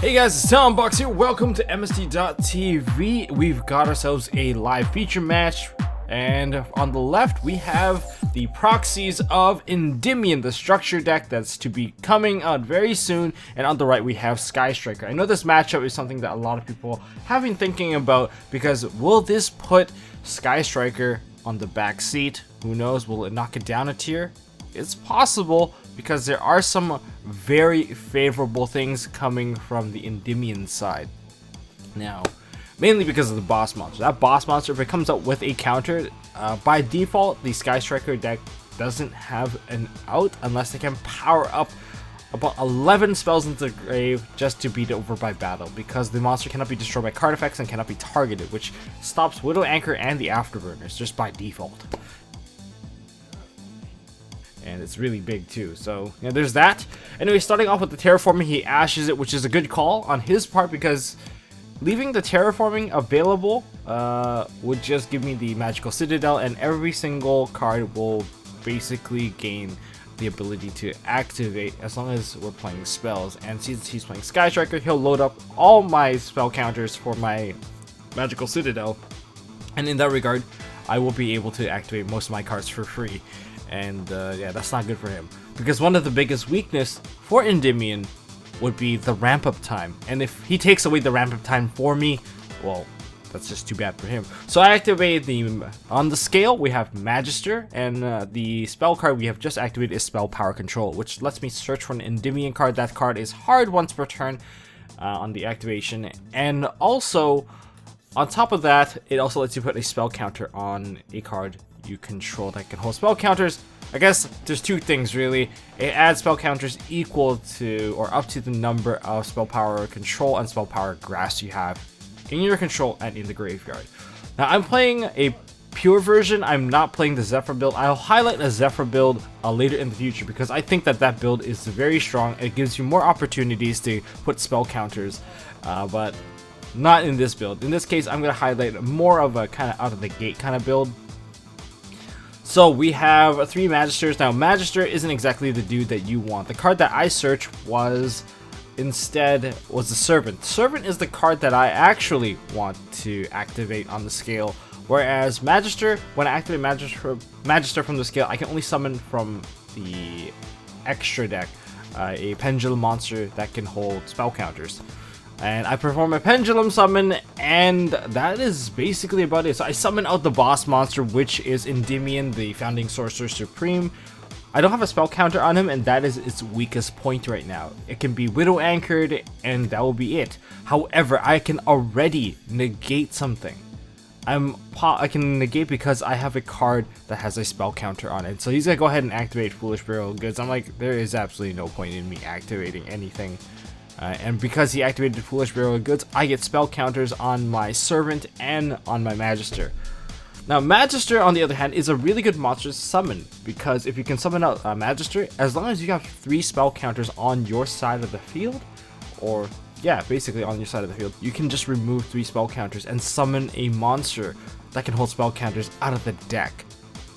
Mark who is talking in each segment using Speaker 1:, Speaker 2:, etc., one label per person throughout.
Speaker 1: Hey guys, it's Box here. Welcome to MST.TV. We've got ourselves a live feature match, and on the left we have the proxies of ENDYMION, the structure deck that's to be coming out very soon, and on the right we have Sky Striker. I know this matchup is something that a lot of people have been thinking about, because will this put Sky Striker on the back seat? Who knows? Will it knock it down a tier? It's possible, because there are some very favorable things coming from the ENDYMION side. Now, mainly because of the boss monster. That boss monster, if it comes out with a counter, by default, the Sky Striker deck doesn't have an out unless they can power up about 11 spells into the grave just to beat it over by battle, because the monster cannot be destroyed by card effects and cannot be targeted, which stops Widow Anchor and the Afterburners just by default. And it's really big too, so yeah, there's that. Anyway, starting off with the terraforming, he ashes it, which is a good call on his part, because leaving the terraforming available would just give me the magical citadel, and every single card will basically gain the ability to activate as long as we're playing spells. And since he's playing Sky Striker, he'll load up all my spell counters for my magical citadel, and in that regard I will be able to activate most of my cards for free. And yeah, that's not good for him, because one of the biggest weakness for ENDYMION would be the ramp up time, and if he takes away the ramp up time for me, well, that's just too bad for him. So I activate on the scale we have Magister, and the spell card we have just activated is Spell Power Control, which lets me search for an ENDYMION card. That card is hard once per turn on the activation, and also on top of that, it also lets you put a spell counter on a card you control that can hold spell counters. I guess there's two things really. It adds spell counters equal to or up to the number of spell power control and spell power grass you have in your control and in the graveyard. Now I'm playing a pure version. I'm not playing the Zephyr build. I'll highlight a Zephyr build later in the future, because I think that build is very strong. It gives you more opportunities to put spell counters, but not in this build. In this case, I'm going to highlight more of a kind of out of the gate kind of build. So we have 3 Magisters. Now Magister isn't exactly the dude that you want. The card that I searched was the Servant. Servant is the card that I actually want to activate on the scale, whereas Magister, when I activate Magister from the scale, I can only summon from the extra deck a Pendulum monster that can hold spell counters. And I perform a Pendulum summon, and that is basically about it. So I summon out the boss monster, which is ENDYMION, the Founding Sorcerer Supreme. I don't have a spell counter on him, and that is its weakest point right now. It can be Widow Anchored, and that will be it. However, I can already negate something. I can negate because I have a card that has a spell counter on it. So he's gonna go ahead and activate Foolish Burial Goods. I'm like, there is absolutely no point in me activating anything. And because he activated Foolish Burial Goods, I get spell counters on my Servant and on my Magister. Now Magister, on the other hand, is a really good monster to summon, because if you can summon out Magister, as long as you have 3 spell counters on your side of the field, or yeah, basically on your side of the field, you can just remove 3 spell counters and summon a monster that can hold spell counters out of the deck.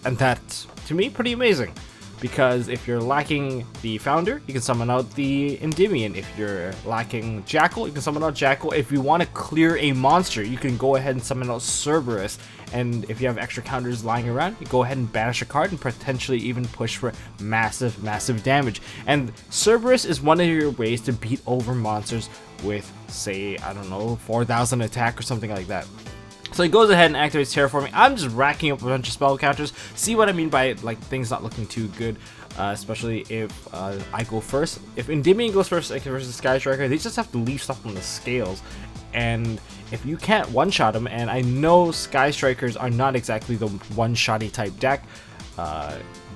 Speaker 1: And that's, to me, pretty amazing. Because if you're lacking the Founder, you can summon out the ENDYMION. If you're lacking Jackal, you can summon out Jackal. If you want to clear a monster, you can go ahead and summon out Cerberus. And if you have extra counters lying around, you go ahead and banish a card and potentially even push for massive damage. And Cerberus is one of your ways to beat over monsters with, say, I don't know, 4,000 attack or something like that. So he goes ahead and activates Terraforming. I'm just racking up a bunch of spell counters. See what I mean by like things not looking too good, especially if I go first. If ENDYMION goes first versus Sky Striker, they just have to leave stuff on the scales. And if you can't one-shot them, and I know Sky Strikers are not exactly the one-shotty type deck,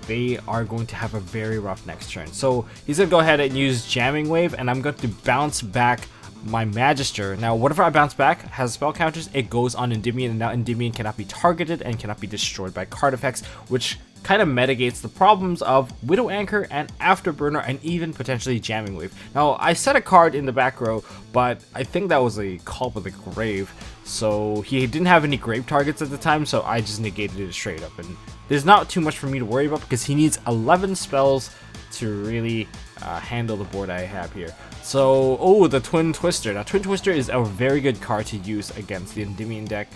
Speaker 1: they are going to have a very rough next turn. So he's going to go ahead and use Jamming Wave, and I'm going to bounce back my Magister. Now whatever I bounce back has spell counters, it goes on ENDYMION, and now ENDYMION cannot be targeted and cannot be destroyed by card effects, which kind of mitigates the problems of Widow Anchor and Afterburner and even potentially Jamming Wave. Now I set a card in the back row, but I think that was a Cult of the Grave, so he didn't have any grave targets at the time, so I just negated it straight up, and there's not too much for me to worry about because he needs 11 spells to really handle the board I have here. So, oh, the Twin Twister. Now, Twin Twister is a very good card to use against the Endymion deck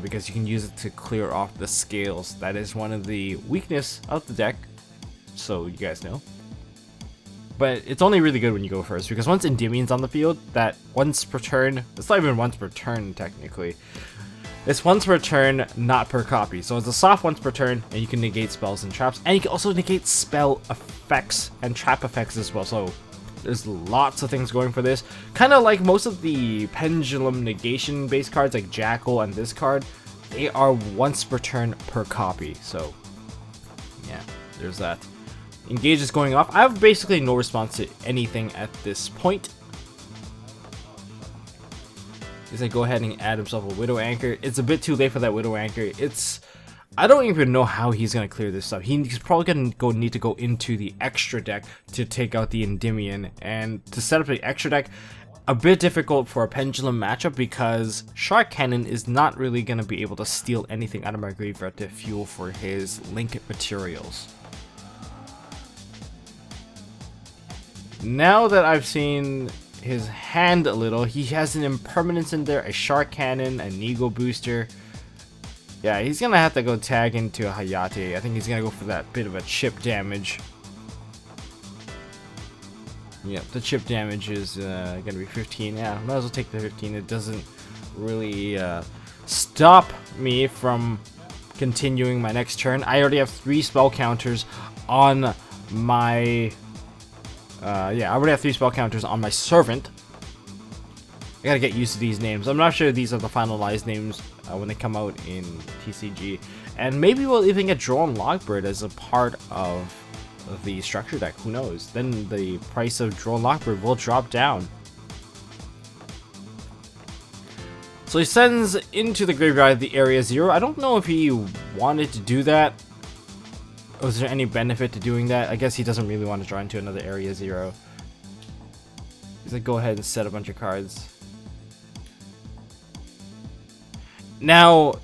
Speaker 1: because you can use it to clear off the scales. That is one of the weakness of the deck, so you guys know. But it's only really good when you go first, because once Endymion's on the field, that once per turn, it's not even once per turn technically. It's once per turn, not per copy. So it's a soft once per turn, and you can negate spells and traps, and you can also negate spell effects and trap effects as well. So there's lots of things going for this. Kind of like most of the pendulum negation based cards like Jackal and this card, they are once per turn per copy. So yeah, there's that. Engage is going off. I have basically no response to anything at this point. He's gonna go ahead and add himself a Widow Anchor. It's a bit too late for that Widow Anchor. I don't even know how he's gonna clear this stuff. He's probably gonna need to go into the extra deck to take out the Endymion, and to set up the extra deck, a bit difficult for a Pendulum matchup because Shark Cannon is not really gonna be able to steal anything out of my graveyard to fuel for his Link materials. Now that I've seen his hand a little, he has an Impermanence in there, a Shark Cannon, an Ego Booster. Yeah, he's gonna have to go tag into a Hayate. I think he's gonna go for that bit of a chip damage. Yep, the chip damage is gonna be 15. Yeah, might as well take the 15. It doesn't really stop me from continuing my next turn. I already have 3 spell counters on my I already have 3 spell counters on my Servant. I gotta get used to these names. I'm not sure these are the finalized names when they come out in TCG. And maybe we'll even get Drone Lockbird as a part of the structure deck. Who knows? Then the price of Drone Lockbird will drop down. So he sends into the graveyard the Area 0. I don't know if he wanted to do that. Was there any benefit to doing that? I guess he doesn't really want to draw into another Area 0. He's like, go ahead and set a bunch of cards. Now,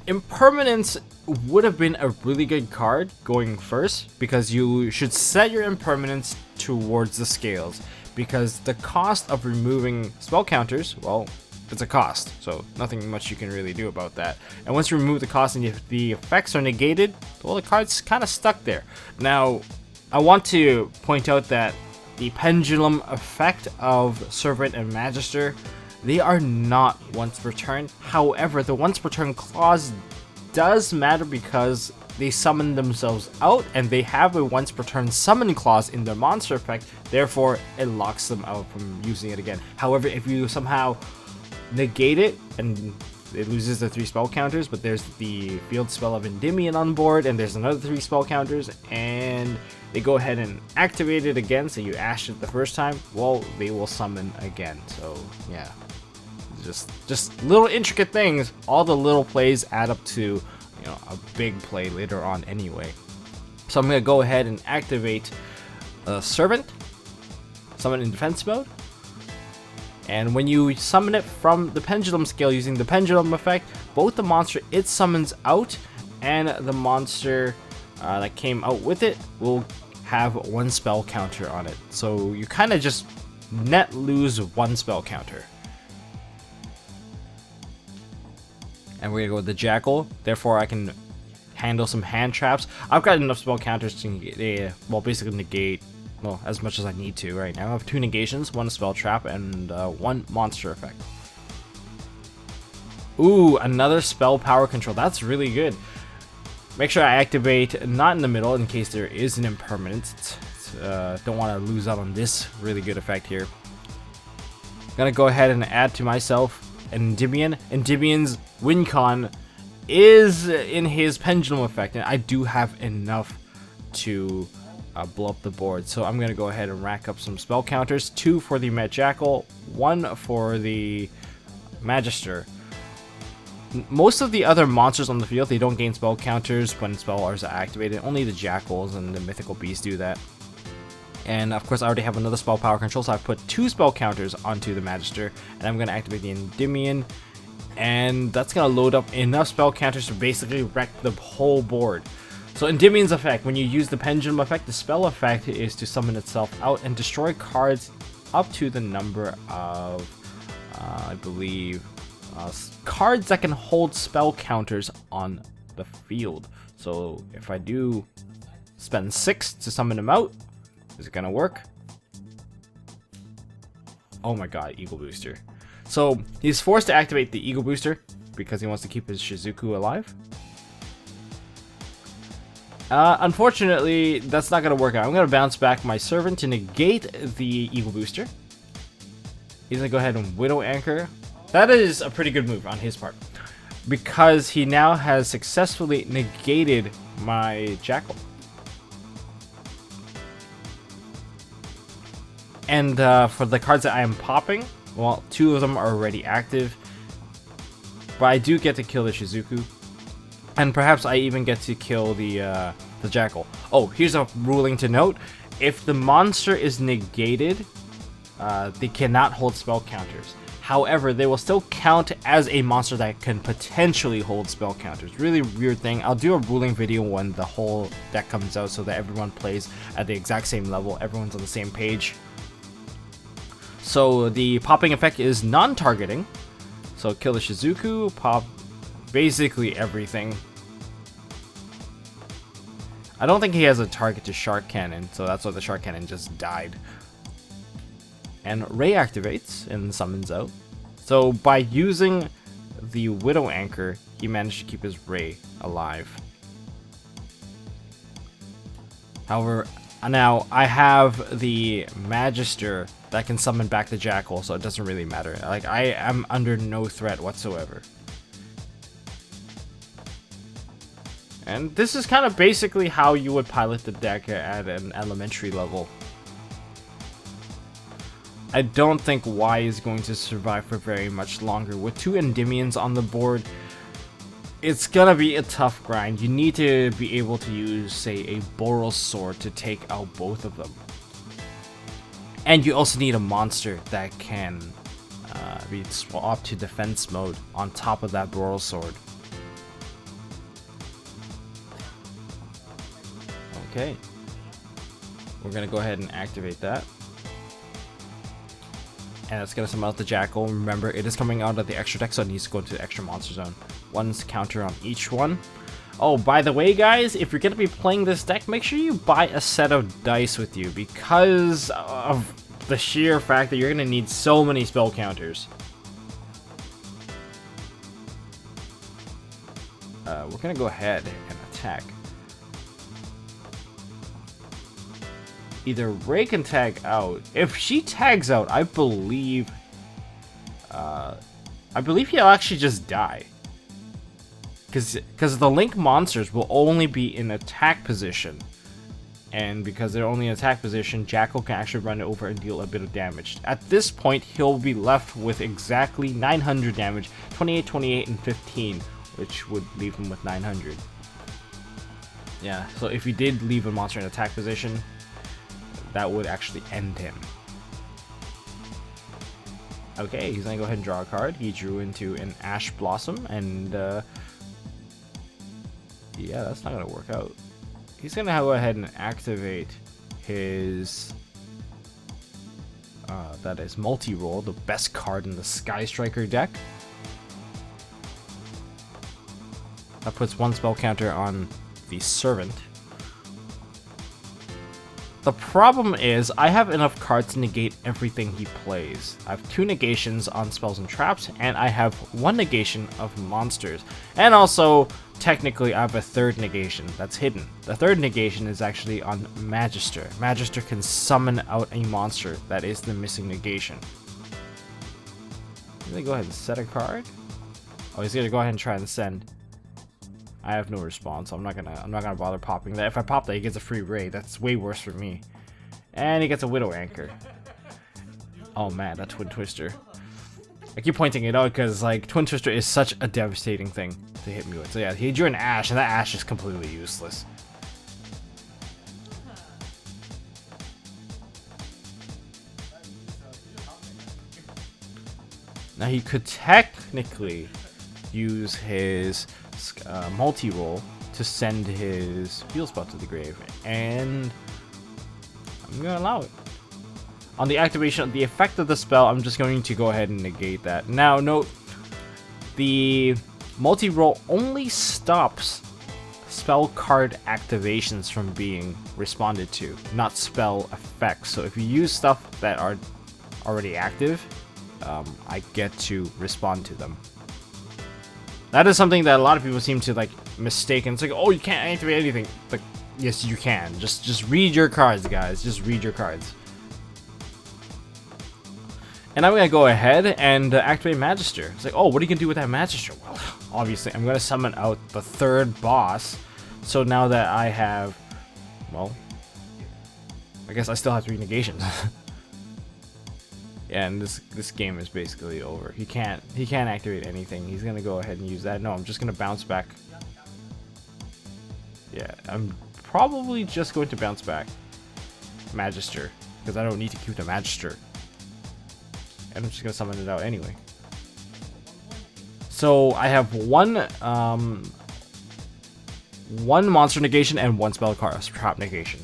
Speaker 1: Impermanence would have been a really good card going first, because you should set your Impermanence towards the scales, because the cost of removing spell counters, well, it's a cost, so nothing much you can really do about that. And once you remove the cost and the effects are negated, well, the card's kind of stuck there. Now, I want to point out that the Pendulum effect of Servant and Magister, they are not once per turn. However, the once per turn clause does matter because they summon themselves out, and they have a once per turn summon clause in their monster effect, therefore it locks them out from using it again. However, if you somehow negate it, and it loses the 3 spell counters, but there's the field spell of Endymion on board, and there's another 3 spell counters, and they go ahead and activate it again, so you ashed it the first time, well, they will summon again. So yeah, just little intricate things. All the little plays add up to, you know, a big play later on anyway. So I'm gonna go ahead and activate Servant, summon in defense mode. And when you summon it from the Pendulum scale using the Pendulum effect, both the monster it summons out and the monster that came out with it will have 1 spell counter on it. So you kind of just net lose 1 spell counter. And we're gonna go with the Jackal, therefore I can handle some hand traps. I've got enough spell counters to well, basically negate, well, as much as I need to right now. I have 2 negations, 1 spell trap, and 1 monster effect. Ooh, another spell power control. That's really good. Make sure I activate not in the middle in case there is an impermanence. Don't want to lose out on this really good effect here. I'm gonna go ahead and add to myself Endymion. Endymion's win con is in his Pendulum effect, and I do have enough to blow up the board. So I'm gonna go ahead and rack up some spell counters, 2 for the Jackal, 1 for the Magister. Most of the other monsters on the field, they don't gain spell counters when spells are activated. Only the Jackals and the Mythical Beasts do that. And of course I already have another spell power control, so I've put 2 spell counters onto the Magister, and I'm gonna activate the Endymion, and that's gonna load up enough spell counters to basically wreck the whole board. So Endymion's effect, when you use the pendulum effect, the spell effect is to summon itself out and destroy cards up to the number of, I believe, cards that can hold spell counters on the field. So if I do spend 6 to summon him out, is it gonna work? Oh my god, Eagle Booster. So he's forced to activate the Eagle Booster because he wants to keep his Shizuku alive. Unfortunately, that's not going to work out. I'm going to bounce back my Servant to negate the Eagle Booster. He's going to go ahead and Widow Anchor. That is a pretty good move on his part, because he now has successfully negated my Jackal. And for the cards that I am popping, well, 2 of them are already active, but I do get to kill the Shizuku. And perhaps I even get to kill the Jackal. Oh, here's a ruling to note. If the monster is negated, they cannot hold spell counters. However, they will still count as a monster that can potentially hold spell counters. Really weird thing. I'll do a ruling video when the whole deck comes out so that everyone plays at the exact same level. Everyone's on the same page. So the popping effect is non-targeting. So kill the Shizuku, pop basically everything. I don't think he has a target to Shark Cannon, so that's why the Shark Cannon just died. And Ray activates and summons out. So by using the Widow Anchor, he managed to keep his Ray alive. However, now I have the Magister that can summon back the Jackal, so it doesn't really matter. Like, I am under no threat whatsoever. And this is kind of basically how you would pilot the deck at an elementary level. I don't think Y is going to survive for very much longer. With 2 Endymions on the board, it's gonna be a tough grind. You need to be able to use, say, a Boros Sword to take out both of them. And you also need a monster that can be swapped to defense mode on top of that Boros Sword. Okay, we're gonna go ahead and activate that, and it's gonna summon out the Jackal. Remember, it is coming out of the extra deck, so it needs to go into the extra monster zone. 1's counter on each one. Oh, by the way, guys, if you're gonna be playing this deck, make sure you buy a set of dice with you, because of the sheer fact that you're gonna need so many spell counters. We're gonna go ahead and attack. Either Ray can tag out. If she tags out, I believe he'll actually just die. Because the Link monsters will only be in attack position. And because they're only in attack position, Jackal can actually run over and deal a bit of damage. At this point, he'll be left with exactly 900 damage, 28, 28, and 15, which would leave him with 900. Yeah, so if you did leave a monster in attack position, that would actually end him. Okay, he's gonna go ahead and draw a card. He drew into an Ash Blossom, and yeah, that's not gonna work out. He's gonna go ahead and activate his that is Multi-Roll, the best card in the Sky Striker deck. That puts 1 spell counter on the Servant. The problem is, I have enough cards to negate everything he plays. I have 2 negations on spells and traps, and I have 1 negation of monsters. And also, technically, I have a 3rd negation that's hidden. The 3rd negation is actually on Magister. Magister can summon out a monster. That is the missing negation. He's gonna go ahead and set a card. Oh, he's gonna go ahead and try and send. I have no response. I'm not gonna bother popping that. If I pop that, he gets a free Ray. That's way worse for me. And he gets a Widow Anchor. Oh man, that Twin Twister. I keep pointing it out because like Twin Twister is such a devastating thing to hit me with. So yeah, he drew an Ash, and that Ash is completely useless. Now he could technically use his Multi-Roll to to send his field spell to the grave, and I'm gonna allow it. On the activation of the effect of the spell, I'm just going to go ahead and negate that. Now, note, the multi-roll only stops spell card activations from being responded to, not spell effects. So if you use stuff that are already active, I get to respond to them. That is something that a lot of people seem to like mistake, and it's like, oh, you can't activate anything. Like, yes, you can. Just read your cards, guys. Just read your cards. And I'm gonna go ahead and activate Magister. It's like, oh, what are you gonna do with that Magister? Well, obviously, I'm gonna summon out the third boss. So now that I have, well, I guess I still have 3 negations. Yeah, and this game is basically over. He can't activate anything. He's gonna go ahead and use that. No, I'm just gonna bounce back. Yeah, I'm probably just going to bounce back Magister, because I don't need to keep the Magister. And I'm just gonna summon it out anyway. So I have one monster negation and 1 spell card trap negation.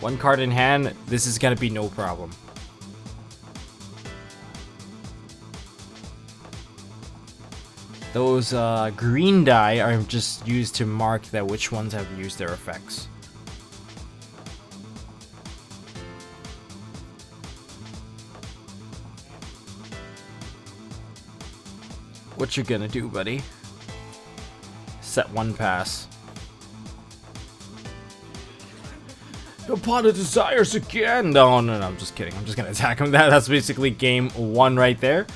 Speaker 1: One card in hand, this is gonna be no problem. Those green die are just used to mark that which ones have used their effects. What you gonna do, buddy? Set 1 pass. Upon the desires again. No, I'm just kidding. I'm just gonna attack him. That's basically game 1 right there.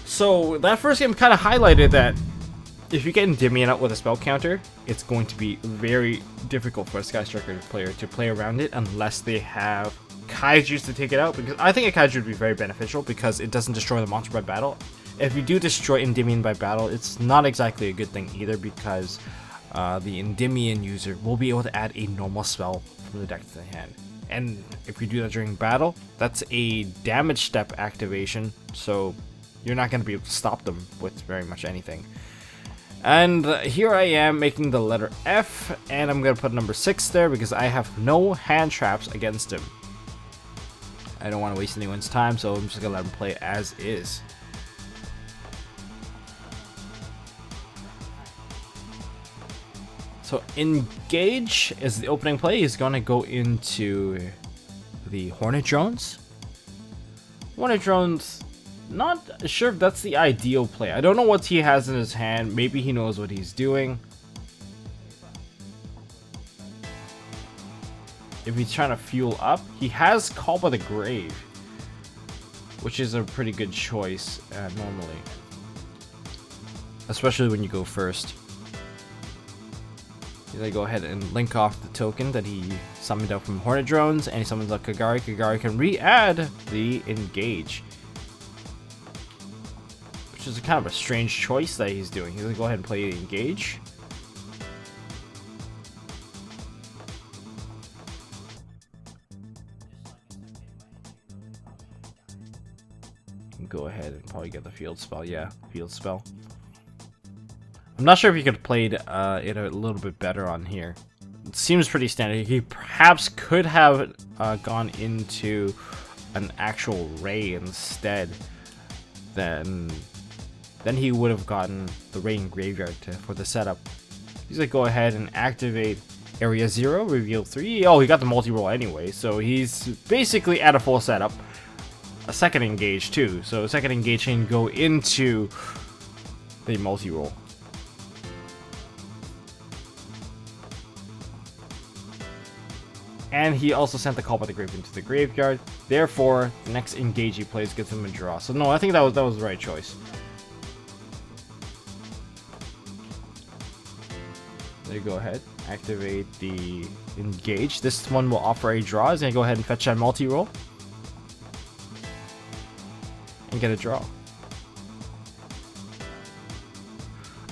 Speaker 1: So that first game kind of highlighted that if you get Endymion out with a spell counter, it's going to be very difficult for a Sky Striker player to play around it unless they have Kaijus to take it out. Because I think a Kaiju would be very beneficial because it doesn't destroy the monster by battle. If you do destroy Endymion by battle, it's not exactly a good thing either, because the Endymion user will be able to add a normal spell from the deck to the hand. And if you do that during battle, that's a damage step activation, so you're not going to be able to stop them with very much anything. And here I am making the letter F, and I'm going to put number 6 there because I have no hand traps against him. I don't want to waste anyone's time, so I'm just going to let him play as is. So engage is the opening play. He's going to go into the Hornet Drones. Hornet Drones, not sure if that's the ideal play. I don't know what he has in his hand. Maybe he knows what he's doing. If he's trying to fuel up, he has Call by the Grave, which is a pretty good choice normally, especially when you go first. He's gonna go ahead and link off the token that he summoned out from Hornet Drones, and he summons out Kagari. Kagari can re-add the engage, which is kind of a strange choice that he's doing. He's gonna go ahead and play the engage. Go ahead and probably get the field spell. Yeah, field spell. I'm not sure if he could have played it a little bit better on here. It seems pretty standard. He perhaps could have gone into an actual Ray instead. Then he would have gotten the Ray in Graveyard for the setup. He's gonna go ahead and activate Area 0, reveal 3. Oh, he got the multi-roll anyway, so he's basically at a full setup. A second engage too, so second engage can go into the multi-roll. And he also sent the Call by the Grave into the graveyard. Therefore, the next engage he plays gets him a draw. So no, I think that was the right choice. There you go ahead. Activate the engage. This one will offer a draw. He's gonna go ahead and fetch that multi-roll. And get a draw.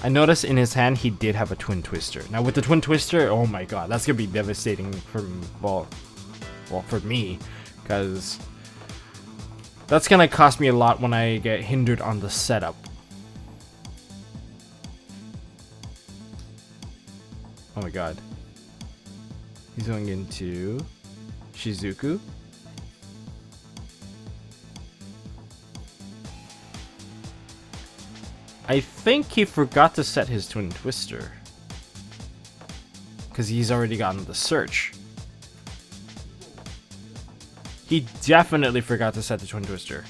Speaker 1: I noticed in his hand he did have a Twin Twister. Now with the Twin Twister, oh my god, that's gonna be devastating for, well for me, because That's gonna cost me a lot when I get hindered on the setup. Oh my god. He's going into Shizuku. I think he forgot to set his Twin Twister, because he's already gotten the search. He definitely forgot to set the Twin Twister.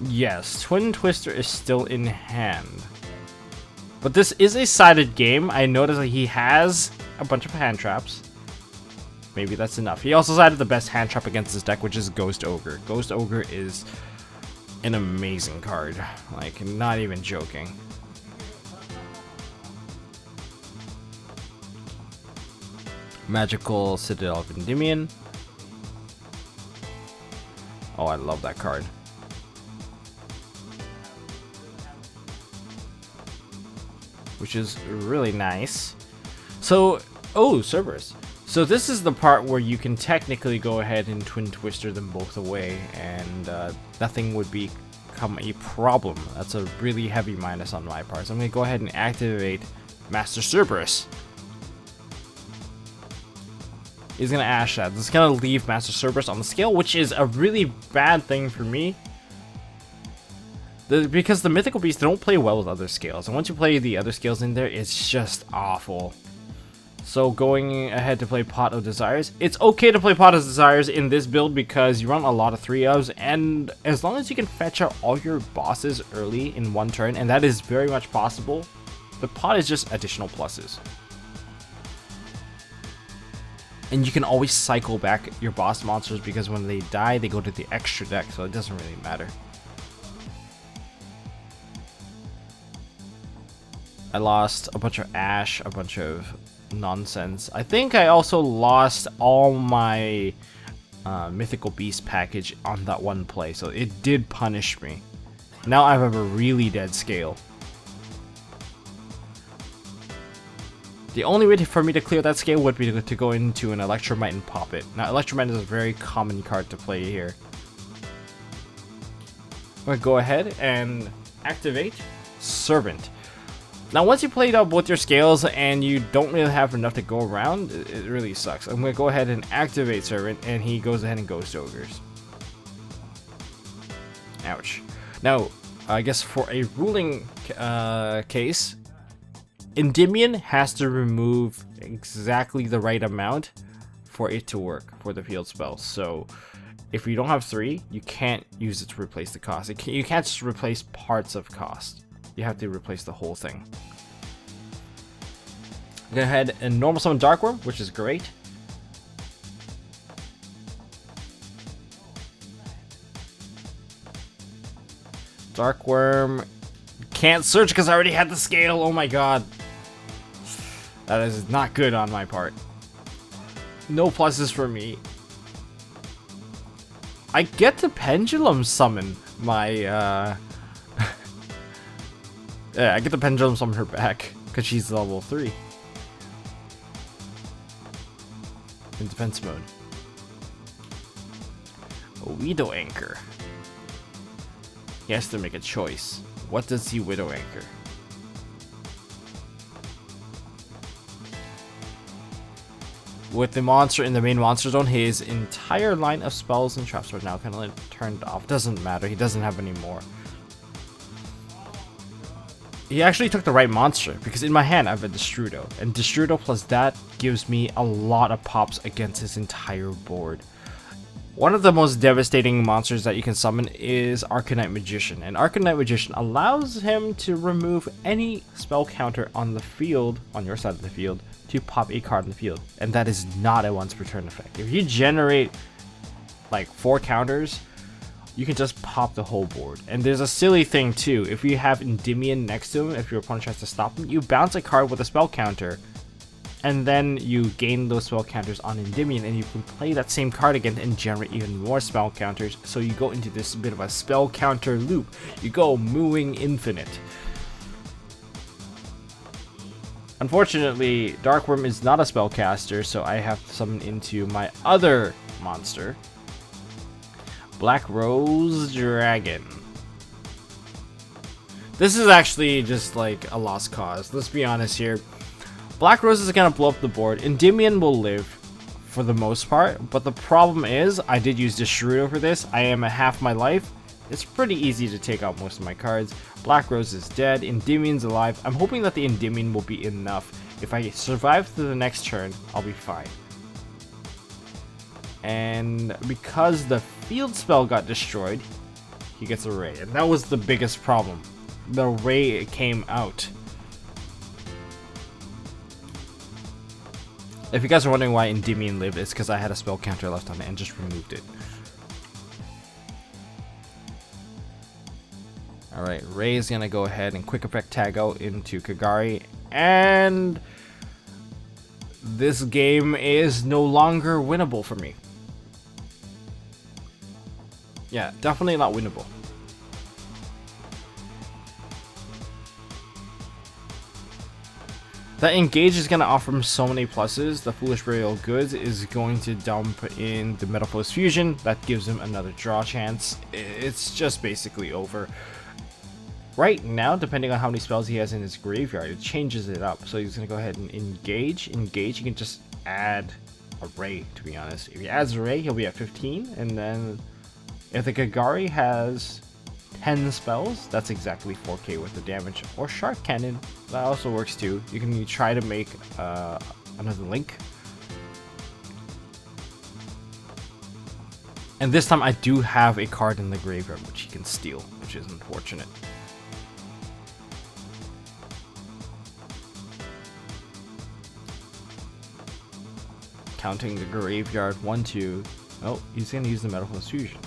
Speaker 1: Yes, Twin Twister is still in hand. But this is a sided game. I noticed that he has a bunch of hand traps. Maybe that's enough. He also sided the best hand trap against this deck, which is Ghost Ogre. Ghost Ogre is an amazing card. Like, not even joking. Magical Citadel of Endymion. Oh, I love that card. Which is really nice. So, oh, Cerberus. So this is the part where you can technically go ahead and Twin Twister them both away, and nothing would become a problem. That's a really heavy minus on my part. So I'm going to go ahead and activate Master Cerberus. He's going to Ash that. This is going to leave Master Cerberus on the scale, which is a really bad thing for me. Because the mythical beasts don't play well with other scales, and once you play the other scales in there, it's just awful. So going ahead to play Pot of Desires, it's okay to play Pot of Desires in this build because you run a lot of 3-ofs, and as long as you can fetch out all your bosses early in one turn, and that is very much possible, the pot is just additional pluses. And you can always cycle back your boss monsters because when they die, they go to the extra deck, so it doesn't really matter. I lost a bunch of Ash, a bunch of nonsense. I think I also lost all my Mythical Beast package on that one play, so it did punish me. Now I have a really dead scale. The only way for me to clear that scale would be to go into an Electromite and pop it. Now Electromite is a very common card to play here. I'm going to go ahead and activate Servant. Now, once you played out both your scales and you don't really have enough to go around, it really sucks. I'm going to go ahead and activate Servant, and he goes ahead and Ghost Ogres. Ouch. Now, I guess for a ruling case, Endymion has to remove exactly the right amount for it to work for the field spell. So, if you don't have 3, you can't use it to replace the cost. You can't just replace parts of cost. You have to replace the whole thing. Go ahead and normal summon Darkworm, which is great. Darkworm can't search because I already had the scale. Oh my god. That is not good on my part. No pluses for me. I get to Pendulum Summon my yeah, I get the Pendulum Summon her back because she's level 3. In defense mode. Widow Anchor. He has to make a choice. What does he Widow Anchor? With the monster in the main monster zone, his entire line of spells and traps are now kind of like turned off. Doesn't matter, he doesn't have any more. He actually took the right monster, because in my hand I have a Destrudo, and Destrudo plus that gives me a lot of pops against his entire board. One of the most devastating monsters that you can summon is Arcanite Magician, and Arcanite Magician allows him to remove any spell counter on the field, on your side of the field, to pop a card in the field, and that is not a once per turn effect. If you generate like 4 counters, you can just pop the whole board. And there's a silly thing too. If you have Endymion next to him, if your opponent tries to stop him, you bounce a card with a spell counter, and then you gain those spell counters on Endymion, and you can play that same card again and generate even more spell counters. So you go into this bit of a spell counter loop. You go mooing infinite. Unfortunately, Darkworm is not a spellcaster, so I have to summon into my other monster, Black Rose Dragon. This is actually just like a lost cause. Let's be honest here. Black Rose is gonna blow up the board. Endymion will live for the most part, but the problem is I did use Destroyer for this. I am at half my life. It's pretty easy to take out most of my cards. Black Rose is dead. Endymion's alive. I'm hoping that the Endymion will be enough. If I survive to the next turn, I'll be fine. And because the field spell got destroyed, he gets a Ray. And that was the biggest problem. The Ray came out. If you guys are wondering why Endymion lived, it's because I had a spell counter left on it and just removed it. Alright, Ray is gonna go ahead and quick effect tag out into Kagari, and this game is no longer winnable for me. Yeah, definitely not winnable. That engage is going to offer him so many pluses. The Foolish Burial Goods is going to dump in the Metal Force Fusion. That gives him another draw chance. It's just basically over. Right now, depending on how many spells he has in his graveyard, it changes it up. So he's going to go ahead and engage. Engage, you can just add a Ray, to be honest. If he adds a Ray, he'll be at 15. And then if the Kagari has 10 spells, that's exactly 4k worth of damage. Or Shark Cannon, that also works too. You can try to make another link. And this time I do have a card in the graveyard which he can steal, which is unfortunate. Counting the graveyard, 1, 2. Oh, he's gonna use the Metal Force Fusion.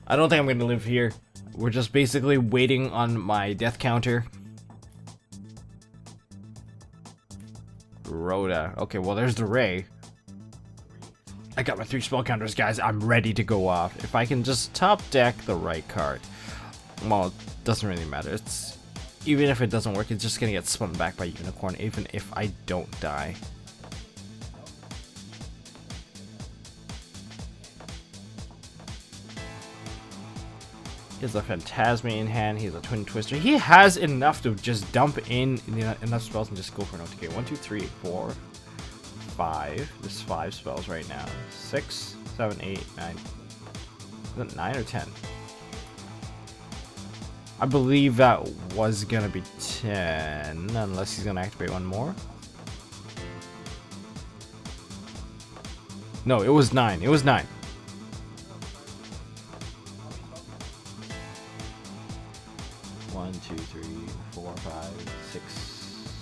Speaker 1: I don't think I'm going to live here. We're just basically waiting on my death counter. Rhoda. Okay, well, there's the Ray. I got my 3 spell counters, guys. I'm ready to go off. If I can just top deck the right card. Well, it doesn't really matter. It's even if it doesn't work, it's just going to get spun back by Unicorn, even if I don't die. He has a Phantasma in hand, he has a Twin Twister. He has enough to just dump in enough spells and just go for an OTK. 1, 2, 3, 4, 5. There's 5 spells right now. 6, 7, 8, 9. Is it 9 or 10? I believe that was gonna be 10, unless he's gonna activate one more. No, it was 9. It was 9. One, 2, 3, 4, 5, 6,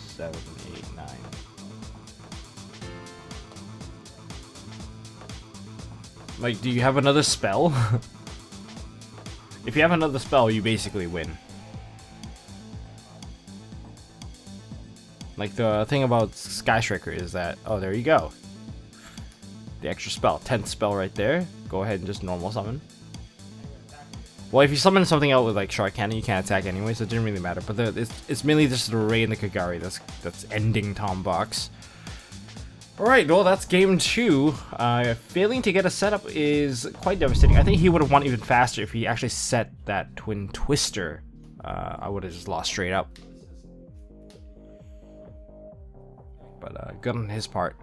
Speaker 1: 7, 8, 9. Like, do you have another spell? If you have another spell, you basically win. Like, the thing about Sky Striker is that, oh, there you go. The extra spell, 10th spell right there. Go ahead and just normal summon. Well, if you summon something out with like Shark Cannon, you can't attack anyway, so it didn't really matter. But it's mainly just the Ray and the Kagari that's ending Tom Box. Alright, well, that's game 2. Failing to get a setup is quite devastating. I think he would have won even faster if he actually set that Twin Twister. I would have just lost straight up. But good on his part,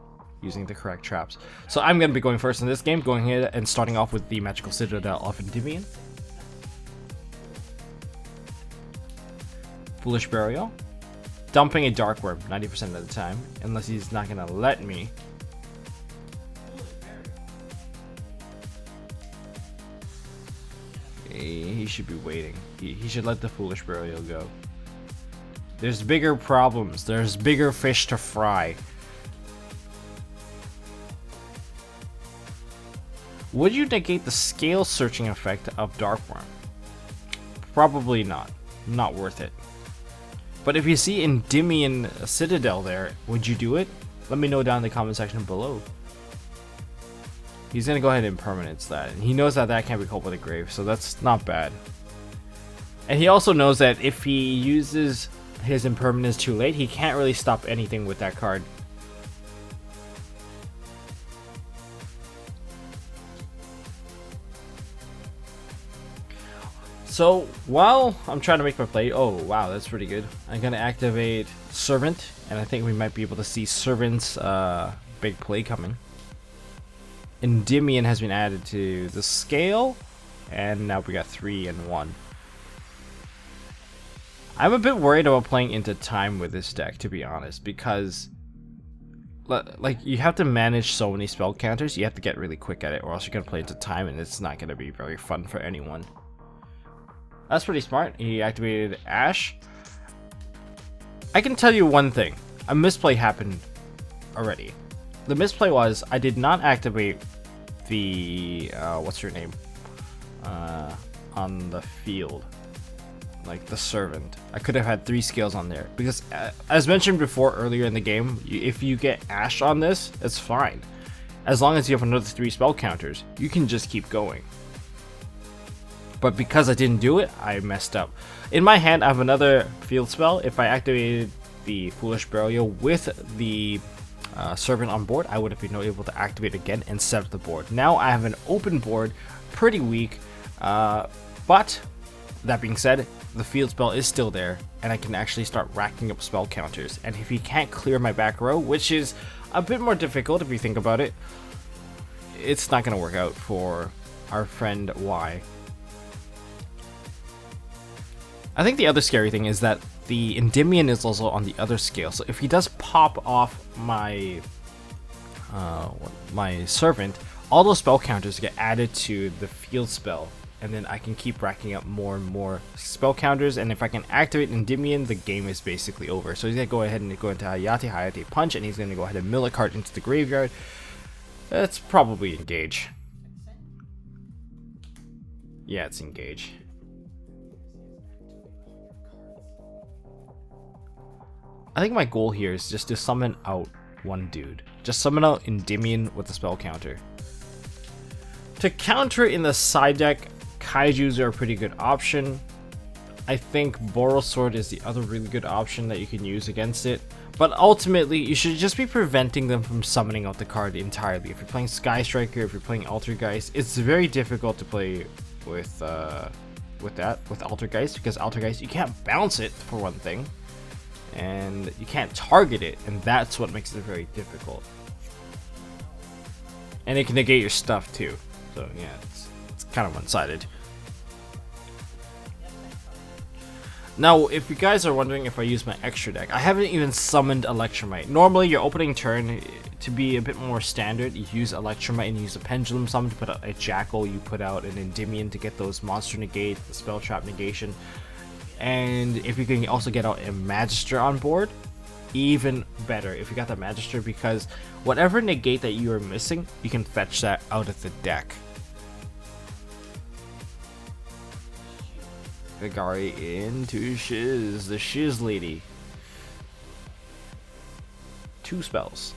Speaker 1: using the correct traps. So I'm going to be going first in this game, going ahead and starting off with the Magical Citadel of Endymion. Foolish Burial. Dumping a Darkworm 90% of the time, unless he's not gonna let me. He should be waiting. He should let the Foolish Burial go. There's bigger problems. There's bigger fish to fry. Would you negate the scale searching effect of Darkworm? Probably not. Not worth it. But if you see Endymion Citadel there, would you do it? Let me know down in the comment section below. He's gonna go ahead and permanence that. And he knows that that can't be called with a grave, so that's not bad. And he also knows that if he uses his impermanence too late, he can't really stop anything with that card. So while I'm trying to make my play, oh wow, that's pretty good. I'm gonna activate Servant, and I think we might be able to see Servant's big play coming. Endymion has been added to the scale, and now we got 3 and 1. I'm a bit worried about playing into time with this deck, to be honest, because like you have to manage so many spell counters. You have to get really quick at it, or else you're gonna play into time, and it's not gonna be very fun for anyone. That's pretty smart. He activated Ash. I can tell you one thing. A misplay happened already. The misplay was I did not activate the what's her name on the field, like the Servant. I could have had 3 skills on there because as mentioned before earlier in the game, if you get Ash on this, it's fine. As long as you have another 3 spell counters, you can just keep going. But because I didn't do it, I messed up. In my hand, I have another field spell. If I activated the Foolish Burial with the Servant on board, I would have been able to activate again and set up the board. Now I have an open board, pretty weak, but that being said, the field spell is still there, and I can actually start racking up spell counters. And if he can't clear my back row, which is a bit more difficult if you think about it, it's not going to work out for our friend Y. I think the other scary thing is that the Endymion is also on the other scale, so if he does pop off my my Servant, all those spell counters get added to the field spell, and then I can keep racking up more and more spell counters, and if I can activate Endymion, the game is basically over. So he's going to go ahead and go into Hayate Punch, and he's going to go ahead and mill a card into the graveyard. That's probably Engage. Yeah, it's Engage. I think my goal here is just to summon out one dude. Just summon out Endymion with the spell counter. To counter in the side deck, Kaijus are a pretty good option. I think Boros Sword is the other really good option that you can use against it. But ultimately, you should just be preventing them from summoning out the card entirely. If you're playing Sky Striker, if you're playing Altergeist, it's very difficult to play with Altergeist, because Altergeist, you can't bounce it for one thing. And you can't target it, and that's what makes it very difficult. And it can negate your stuff too, so yeah, it's kind of one-sided. Now, if you guys are wondering if I use my extra deck, I haven't even summoned Electromite. Normally, your opening turn, to be a bit more standard, you use Electromite and you use a Pendulum Summon to put out a Jackal, you put out an Endymion to get those monster negate, the spell trap negation. And if you can also get out a Magister on board, even better if you got the Magister, because whatever negate that you are missing, you can fetch that out of the deck. Vigari into Shiz, the Shiz lady. 2 spells.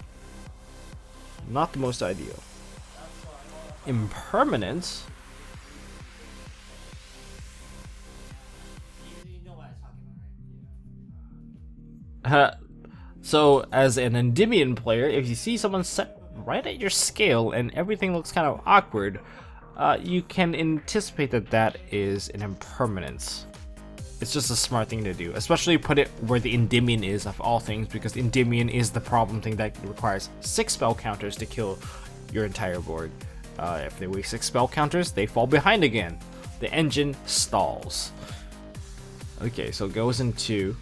Speaker 1: Not the most ideal. Impermanence. So, as an Endymion player, if you see someone set right at your scale and everything looks kind of awkward, you can anticipate that that is an impermanence. It's just a smart thing to do, especially put it where the Endymion is of all things, because Endymion is the problem thing that requires 6 spell counters to kill your entire board. If they waste 6 spell counters, they fall behind again. The engine stalls. Okay, so it goes into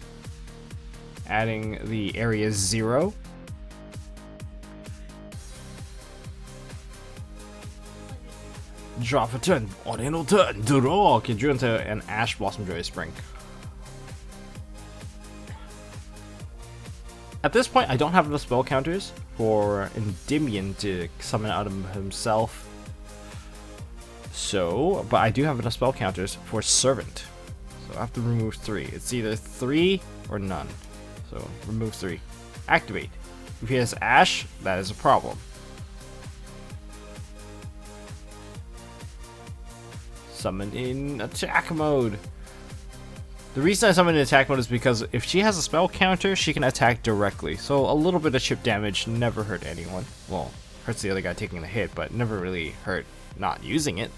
Speaker 1: adding the area 0. Draw for turn, ordinal turn, draw. Okay, drew into an Ash Blossom Joyous Spring. At this point, I don't have enough spell counters for Endymion to summon out of himself. So, but I do have enough spell counters for Servant. So I have to remove 3. It's either 3 or none. So remove 3. Activate. If he has Ash, that is a problem. Summon in attack mode. The reason I summon in attack mode is because if she has a spell counter, she can attack directly. So a little bit of chip damage never hurt anyone. Well, hurts the other guy taking the hit, but never really hurt not using it.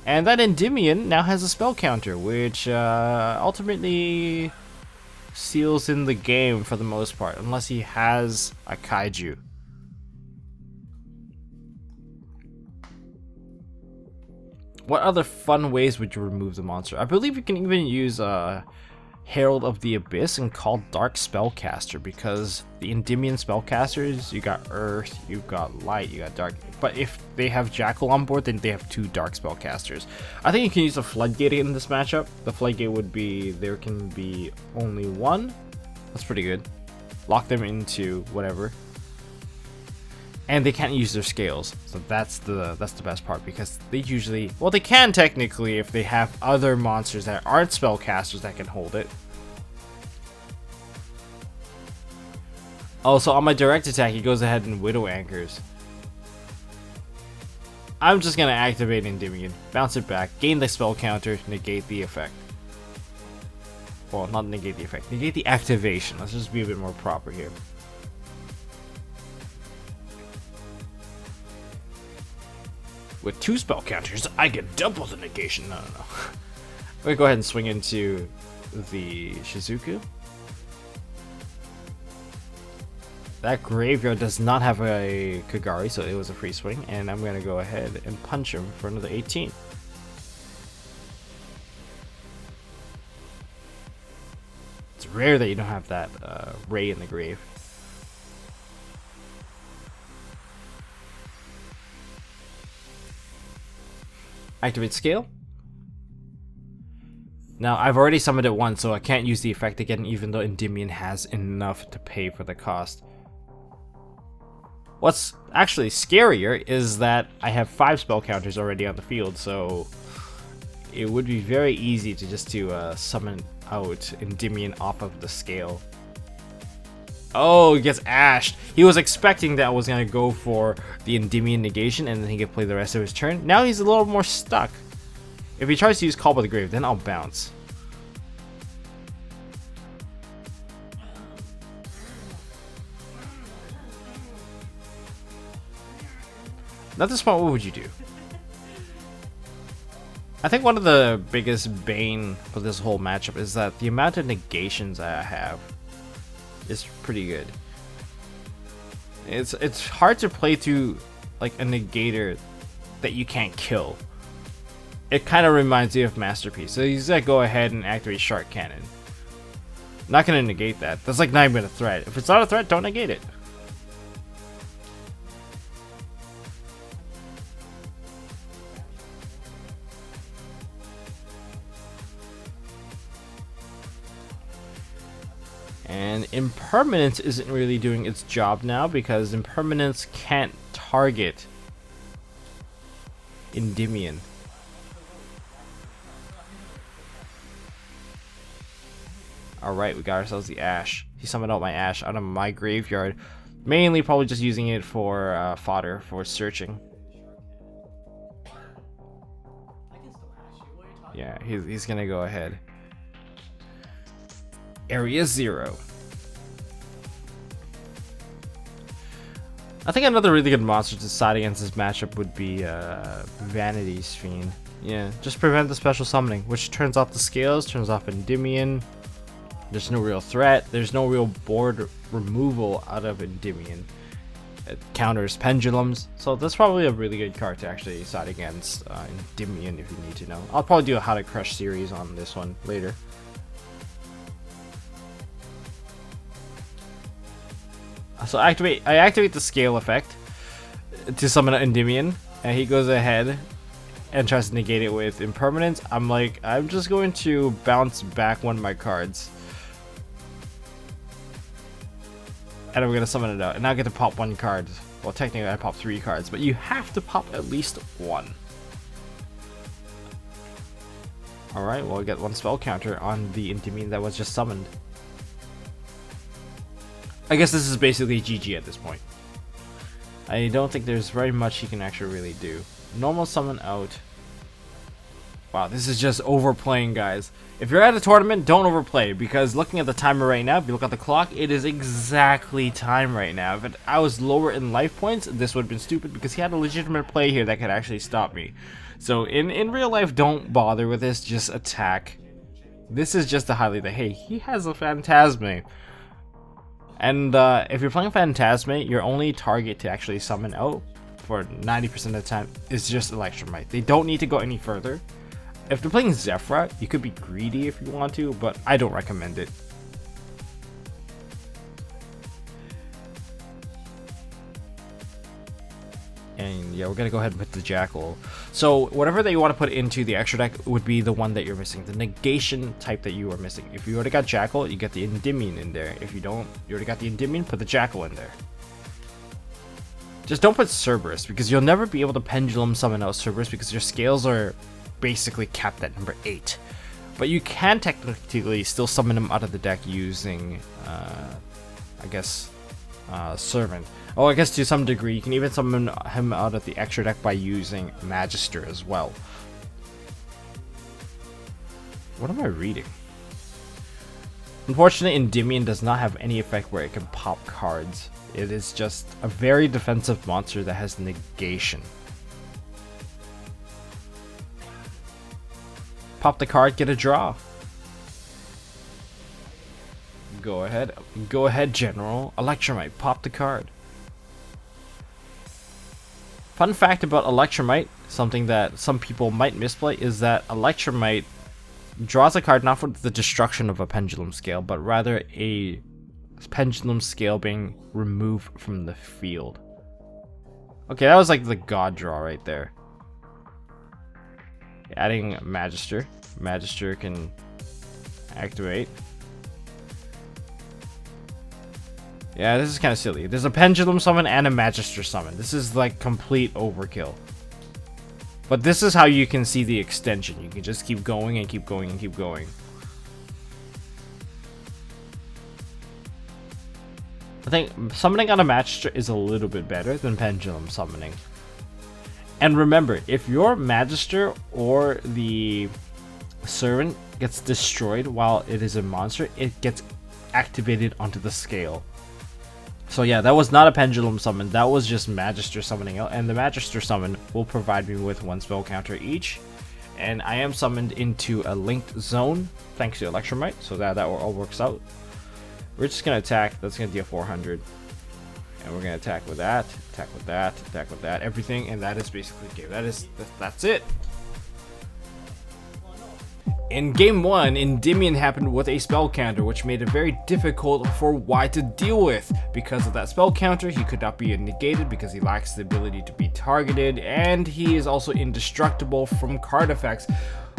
Speaker 1: And that Endymion now has a spell counter, which ultimately seals in the game for the most part, unless he has a kaiju. What other fun ways would you remove the monster? I believe you can even use Herald of the Abyss and call Dark Spellcaster, because the Endymion spellcasters, you got Earth, you got Light, you got Dark. But if they have Jackal on board, then they have 2 Dark Spellcasters. I think you can use a Floodgate in this matchup. The Floodgate would be, there can be only 1. That's pretty good. Lock them into whatever. And they can't use their scales, so that's the best part, because they usually, well, they can technically if they have other monsters that aren't spellcasters that can hold it. Also, on my direct attack, he goes ahead and Widow Anchors. I'm just gonna activate Endymion, bounce it back, gain the spell counter, negate the effect. Well, not negate the effect, negate the activation. Let's just be a bit more proper here. With 2 spell counters, I get double the negation. No. We're gonna go ahead and swing into the Shizuku. That graveyard does not have a Kagari, so it was a free swing, and I'm gonna go ahead and punch him for another 18. It's rare that you don't have that Ray in the grave. Activate scale. Now, I've already summoned it once, so I can't use the effect again, even though Endymion has enough to pay for the cost. What's actually scarier is that I have 5 spell counters already on the field, so it would be very easy to just summon out Endymion off of the scale. Oh, he gets ashed. He was expecting that I was going to go for the Endymion negation and then he could play the rest of his turn. Now he's a little more stuck. If he tries to use Call by the Grave, then I'll bounce. At this point, what would you do? I think one of the biggest bane for this whole matchup is that the amount of negations I have is pretty good. It's hard to play through like a negator that you can't kill. It kind of reminds me of Masterpiece. So he's gonna go ahead and activate Shark Cannon. Not gonna negate that. That's like not even a threat. If it's not a threat, don't negate it. And Impermanence isn't really doing its job now because Impermanence can't target Endymion. Alright, we got ourselves the Ash. He summoned out my Ash out of my graveyard. Mainly probably just using it for fodder, for searching. Yeah, he's gonna go ahead. Area 0. I think another really good monster to side against this matchup would be Vanity's Fiend. Yeah, just prevent the special summoning, which turns off the scales, turns off Endymion. There's no real threat. There's no real board removal out of Endymion. It counters pendulums, so that's probably a really good card to actually side against Endymion if you need to know. I'll probably do a How to Crush series on this one later. So I activate the scale effect to summon an Endymion, and he goes ahead and tries to negate it with Impermanence. I'm just going to bounce back one of my cards. And I'm gonna summon it out, and now I get to pop 1 card. Well, technically I pop 3 cards, but you have to pop at least 1. Alright, well I get 1 spell counter on the Endymion that was just summoned. I guess this is basically GG at this point. I don't think there's very much he can actually really do. Normal summon out. Wow, this is just overplaying, guys. If you're at a tournament, don't overplay, because looking at the timer right now, if you look at the clock, it is exactly time right now. If I was lower in life points, this would have been stupid, because he had a legitimate play here that could actually stop me. So in real life, don't bother with this, just attack. This is just to highlight that, hey, he has a Phantasme. And if you're playing Phantasme, your only target to actually summon out for 90% of the time is just Electromite. They don't need to go any further. If they're playing Zephyra, you could be greedy if you want to, but I don't recommend it. And yeah, we're gonna go ahead and put the Jackal. So whatever that you want to put into the extra deck would be the one that you're missing, the negation type that you are missing. If you already got Jackal, you get the Endymion in there. If you don't, you already got the Endymion, put the Jackal in there. Just don't put Cerberus, because you'll never be able to pendulum summon out Cerberus because your scales are basically capped at number 8. But you can technically still summon him out of the deck using, I guess, Servant. Oh, I guess to some degree, you can even summon him out of the extra deck by using Magister as well. What am I reading? Unfortunately, Endymion does not have any effect where it can pop cards. It is just a very defensive monster that has negation. Pop the card, get a draw. Go ahead, General. Electromite, pop the card. Fun fact about Electromite, something that some people might misplay, is that Electromite draws a card not for the destruction of a pendulum scale, but rather a pendulum scale being removed from the field. Okay, that was like the god draw right there. Adding Magister. Magister can activate. Yeah, this is kind of silly. There's a pendulum summon and a Magister summon. This is like complete overkill. But this is how you can see the extension. You can just keep going and keep going and keep going. I think summoning on a Magister is a little bit better than pendulum summoning. And remember, if your Magister or the Servant gets destroyed while it is a monster, it gets activated onto the scale. So yeah, that was not a pendulum summon, that was just Magister summoning out, and the Magister summon will provide me with 1 spell counter each. And I am summoned into a linked zone thanks to Electromite, so that all works out. We're just gonna attack, that's gonna deal 400. And we're gonna attack with that, attack with that, attack with that, everything, and that is basically the game. That's it. In game 1, Endymion happened with a spell counter, which made it very difficult for Y to deal with. Because of that spell counter, he could not be negated because he lacks the ability to be targeted, and he is also indestructible from card effects,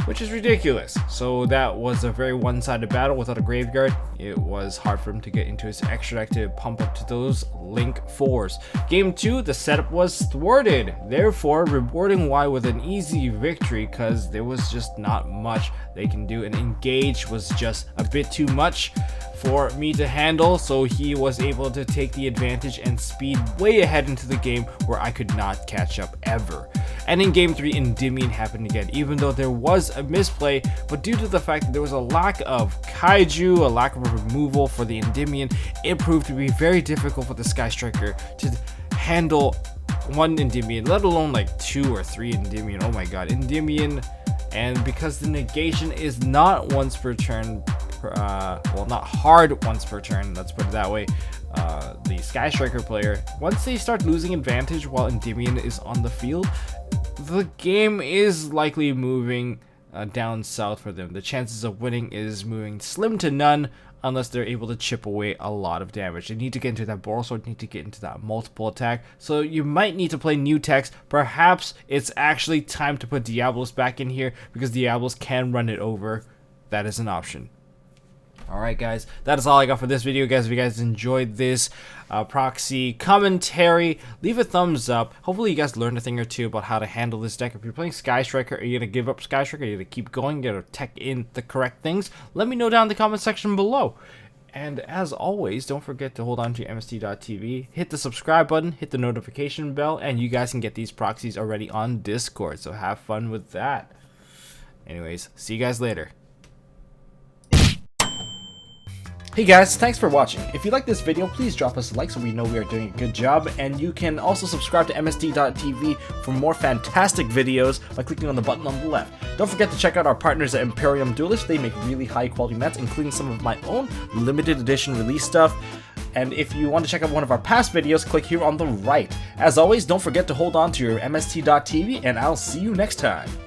Speaker 1: which is ridiculous. So that was a very one-sided battle without a graveyard. It was hard for him to get into his extra deck to pump up to those Link 4s. Game 2, the setup was thwarted, therefore rewarding Y with an easy victory because there was just not much they can do, and engage was just a bit too much for me to handle, so he was able to take the advantage and speed way ahead into the game where I could not catch up ever. And in game 3, Endymion happened again, even though there was a misplay, but due to the fact that there was a lack of kaiju, a lack of removal for the Endymion, it proved to be very difficult for the Sky Striker to handle one Endymion, let alone like 2 or 3 Endymion. Oh my god, Endymion. And because the negation is not once per turn, well, not hard once per turn, let's put it that way, the Sky Striker player, once they start losing advantage while Endymion is on the field, the game is likely moving down south for them. The chances of winning is moving slim to none unless they're able to chip away a lot of damage. They need to get into that Boral Sword, need to get into that multiple attack, so you might need to play new techs. Perhaps it's actually time to put Diablos back in here because Diablos can run it over. That is an option. Alright guys, that is all I got for this video, guys. If you guys enjoyed this proxy commentary, leave a thumbs up. Hopefully you guys learned a thing or two about how to handle this deck. If you're playing Sky Striker, are you going to give up Sky Striker? Are you going to keep going, get a tech in the correct things? Let me know down in the comment section below. And as always, don't forget to hold on to MST.TV, hit the subscribe button, hit the notification bell, and you guys can get these proxies already on Discord, so have fun with that. Anyways, see you guys later. Hey guys, thanks for watching. If you like this video, please drop us a like so we know we are doing a good job, and you can also subscribe to MST.TV for more fantastic videos by clicking on the button on the left. Don't forget to check out our partners at Imperium Duelist. They make really high quality mats, including some of my own limited edition release stuff. And if you want to check out one of our past videos, click here on the right. As always, don't forget to hold on to your MST.TV, and I'll see you next time.